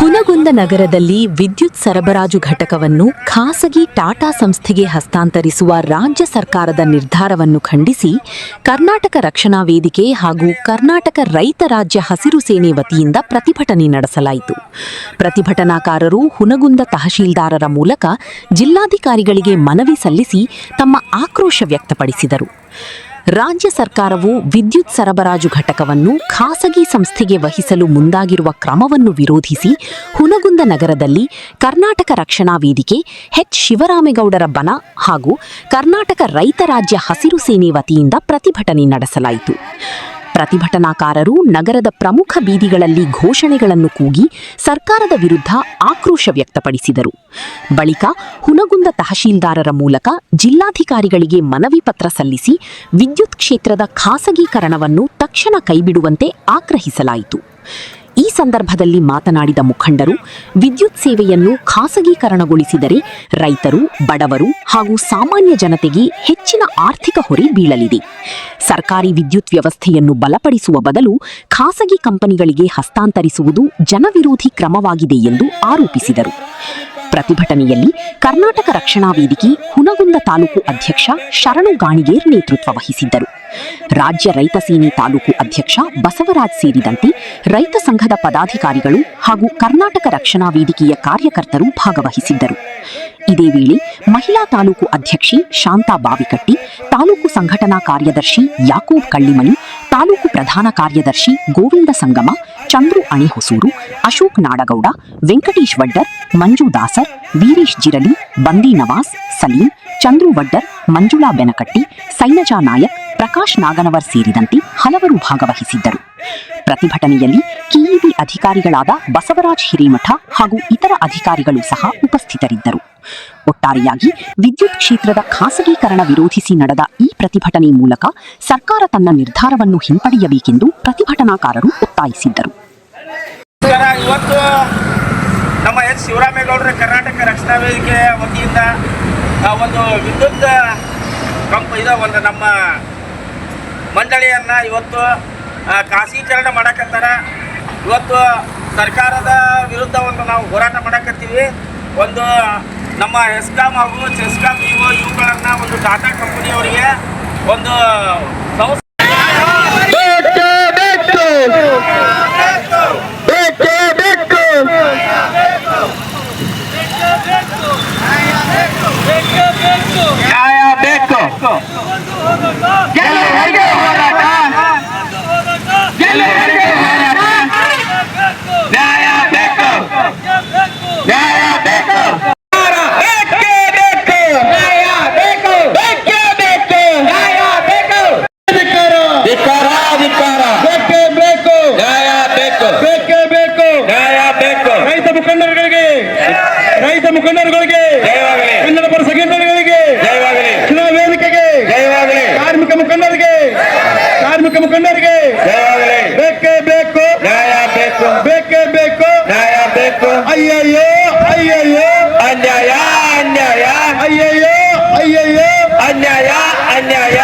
ಹುನಗುಂದ ನಗರದಲ್ಲಿ ವಿದ್ಯುತ್ ಸರಬರಾಜು ಘಟಕವನ್ನು ಖಾಸಗಿ ಟಾಟಾ ಸಂಸ್ಥೆಗೆ ಹಸ್ತಾಂತರಿಸುವ ರಾಜ್ಯ ಸರ್ಕಾರದ ನಿರ್ಧಾರವನ್ನು ಖಂಡಿಸಿ ಕರ್ನಾಟಕ ರಕ್ಷಣಾ ವೇದಿಕೆ ಹಾಗೂ ಕರ್ನಾಟಕ ರೈತ ರಾಜ್ಯ ಹಸಿರು ಸೇನೆ ವತಿಯಿಂದ ಪ್ರತಿಭಟನೆ ನಡೆಸಲಾಯಿತು. ಪ್ರತಿಭಟನಾಕಾರರು ಹುನಗುಂದ ತಹಶೀಲ್ದಾರರ ಮೂಲಕ ಜಿಲ್ಲಾಧಿಕಾರಿಗಳಿಗೆ ಮನವಿ ಸಲ್ಲಿಸಿ ತಮ್ಮ ಆಕ್ರೋಶ ವ್ಯಕ್ತಪಡಿಸಿದರು. ರಾಜ್ಯ ಸರ್ಕಾರವು ವಿದ್ಯುತ್ ಸರಬರಾಜು ಘಟಕವನ್ನು ಖಾಸಗಿ ಸಂಸ್ಥೆಗೆ ವಹಿಸಲು ಮುಂದಾಗಿರುವ ಕ್ರಮವನ್ನು ವಿರೋಧಿಸಿ ಹುನಗುಂದ ನಗರದಲ್ಲಿ ಕರ್ನಾಟಕ ರಕ್ಷಣಾ ವೇದಿಕೆ, ಶಿವರಾಮೇಗೌಡರ ಬನ ಹಾಗೂ ಕರ್ನಾಟಕ ರೈತ ರಾಜ್ಯ ಹಸಿರು ಸೇನೆ ವತಿಯಿಂದ ಪ್ರತಿಭಟನೆ ನಡೆಸಲಾಯಿತು. ಪ್ರತಿಭಟನಾಕಾರರು ನಗರದ ಪ್ರಮುಖ ಬೀದಿಗಳಲ್ಲಿ ಘೋಷಣೆಗಳನ್ನು ಕೂಗಿ ಸರ್ಕಾರದ ವಿರುದ್ಧ ಆಕ್ರೋಶ ವ್ಯಕ್ತಪಡಿಸಿದರು. ಬಳಿಕ ಹುನಗುಂದ ತಹಶೀಲ್ದಾರರ ಮೂಲಕ ಜಿಲ್ಲಾಧಿಕಾರಿಗಳಿಗೆ ಮನವಿ ಪತ್ರ ಸಲ್ಲಿಸಿ ವಿದ್ಯುತ್ ಕ್ಷೇತ್ರದ ಖಾಸಗೀಕರಣವನ್ನು ತಕ್ಷಣ ಕೈಬಿಡುವಂತೆ ಆಗ್ರಹಿಸಲಾಯಿತು. ಈ ಸಂದರ್ಭದಲ್ಲಿ ಮಾತನಾಡಿದ ಮುಖಂಡರು, ವಿದ್ಯುತ್ ಸೇವೆಯನ್ನು ಖಾಸಗೀಕರಣಗೊಳಿಸಿದರೆ ರೈತರು, ಬಡವರು ಹಾಗೂ ಸಾಮಾನ್ಯ ಜನತೆಗೆ ಹೆಚ್ಚಿನ ಆರ್ಥಿಕ ಹೊರೆ ಬೀಳಲಿದೆ. ಸರ್ಕಾರಿ ವಿದ್ಯುತ್ ವ್ಯವಸ್ಥೆಯನ್ನು ಬಲಪಡಿಸುವ ಬದಲು ಖಾಸಗಿ ಕಂಪನಿಗಳಿಗೆ ಹಸ್ತಾಂತರಿಸುವುದು ಜನವಿರೋಧಿ ಕ್ರಮವಾಗಿದೆ ಎಂದು ಆರೋಪಿಸಿದರು. ಪ್ರತಿಭಟನೆಯಲ್ಲಿ ಕರ್ನಾಟಕ ರಕ್ಷಣಾ ವೇದಿಕೆ ಹುನಗುಂದ ತಾಲೂಕು ಅಧ್ಯಕ್ಷ ಶರಣು ಗಾಣಿಗೇರ್ ನೇತೃತ್ವ ವಹಿಸಿದ್ದರು. ರಾಜ್ಯ ರೈತ ಸೇನೆ ತಾಲೂಕು ಅಧ್ಯಕ್ಷ ಬಸವರಾಜ್ ಸೇರಿದಂತೆ ರೈತ ಸಂಘದ ಪದಾಧಿಕಾರಿಗಳು ಹಾಗೂ ಕರ್ನಾಟಕ ರಕ್ಷಣಾ ವೇದಿಕೆಯ ಕಾರ್ಯಕರ್ತರು ಭಾಗವಹಿಸಿದ್ದರು. ಇದೇ ವೇಳೆ ಮಹಿಳಾ ತಾಲೂಕು ಅಧ್ಯಕ್ಷೆ ಶಾಂತಾ ಬಾವಿಕಟ್ಟಿ, ತಾಲೂಕು ಸಂಘಟನಾ ಕಾರ್ಯದರ್ಶಿ ಯಾಕೂಬ್ ಕಳ್ಳಿಮನಿ, ತಾಲೂಕು ಪ್ರಧಾನ ಕಾರ್ಯದರ್ಶಿ ಗೋವಿಂದ ಸಂಗಮ, ಚಂದ್ರು ಅಣೆಹೊಸೂರು, ಅಶೋಕ್ ನಾಡಗೌಡ, ವೆಂಕಟೇಶ್ ವಡ್ಡರ್, ಮಂಜು ದಾಸರ್, ವೀರೇಶ್ ಜಿರಲಿ, ಬಂದಿ ನವಾಸ್, ಸಲೀಂ, ಚಂದ್ರು ವಡ್ಡರ್, ಮಂಜುಳಾ ಬೆನಕಟ್ಟಿ, ಸೈನಜಾ ನಾಯಕ್, ಪ್ರಕಾಶ್ ನಾಗನವರ್ ಸೇರಿದಂತೆ ಹಲವರು ಭಾಗವಹಿಸಿದ್ದರು. ಪ್ರತಿಭಟನೆಯಲ್ಲಿ ಕೆಇಬಿ ಅಧಿಕಾರಿಗಳಾದ ಬಸವರಾಜ್ ಹಿರೇಮಠ ಹಾಗೂ ಇತರ ಅಧಿಕಾರಿಗಳು ಸಹ ಉಪಸ್ಥಿತರಿದ್ದರು. ಒಟ್ಟಾರೆಯಾಗಿ ವಿದ್ಯುತ್ ಕ್ಷೇತ್ರದ ಖಾಸಗೀಕರಣ ವಿರೋಧಿಸಿ ನಡೆದ ಈ ಪ್ರತಿಭಟನೆ ಮೂಲಕ ಸರ್ಕಾರ ತನ್ನ ನಿರ್ಧಾರವನ್ನು ಹಿಂಪಡೆಯಬೇಕೆಂದು ಪ್ರತಿಭಟನಾಕಾರರು ಒತ್ತಾಯಿಸಿದ್ದರು. ಇವತ್ತು ನಮ್ಮ ಶಿವರಾಮೇಗೌಡರ ಕರ್ನಾಟಕ ರಕ್ಷಣಾ ವೇದಿಕೆ ವತಿಯಿಂದ ಒಂದು ವಿದ್ಯುತ್ ಒಂದು ನಮ್ಮ ಮಂಡಳಿಯನ್ನು ಇವತ್ತು ಖಾಸಗೀಕರಣ ಮಾಡಕತ್ತಾರ. ಇವತ್ತು ಸರ್ಕಾರದ ವಿರುದ್ಧ ನಾವು ಹೋರಾಟ ಮಾಡಕತ್ತೀವಿ. ಒಂದು ನಮ್ಮ ಎಸ್ಕಾಂ ಹಾಗೂ ಚೆಸ್ಕಾಂ ಇವುಗಳನ್ನು ಒಂದು ಟಾಟಾ ಕಂಪನಿಯವರಿಗೆ ಒಂದು ರೈತ ಮುಖಂಡರುಗಳಿಗೆ, ಕನ್ನಡ ಪರ ಸಂಘಟನೆಗಳಿಗೆ, ರಕ್ಷಣಾ ವೇದಿಕೆಗೆ, ಕಾರ್ಮಿಕ ಮುಖಂಡರಿಗೆ ಬೇಕೇ ಬೇಕು, ನ್ಯಾಯ ಬೇಕು, ಬೇಕೇ ಬೇಕು, ನ್ಯಾಯ ಬೇಕು. ಅಯ್ಯಯ್ಯೋ ಅಯ್ಯಯ್ಯೋ ಅನ್ಯಾಯ ಅನ್ಯಾಯ, ಅಯ್ಯಯ್ಯೋ ಅಯ್ಯಯ್ಯೋ ಅನ್ಯಾಯ ಅನ್ಯಾಯ.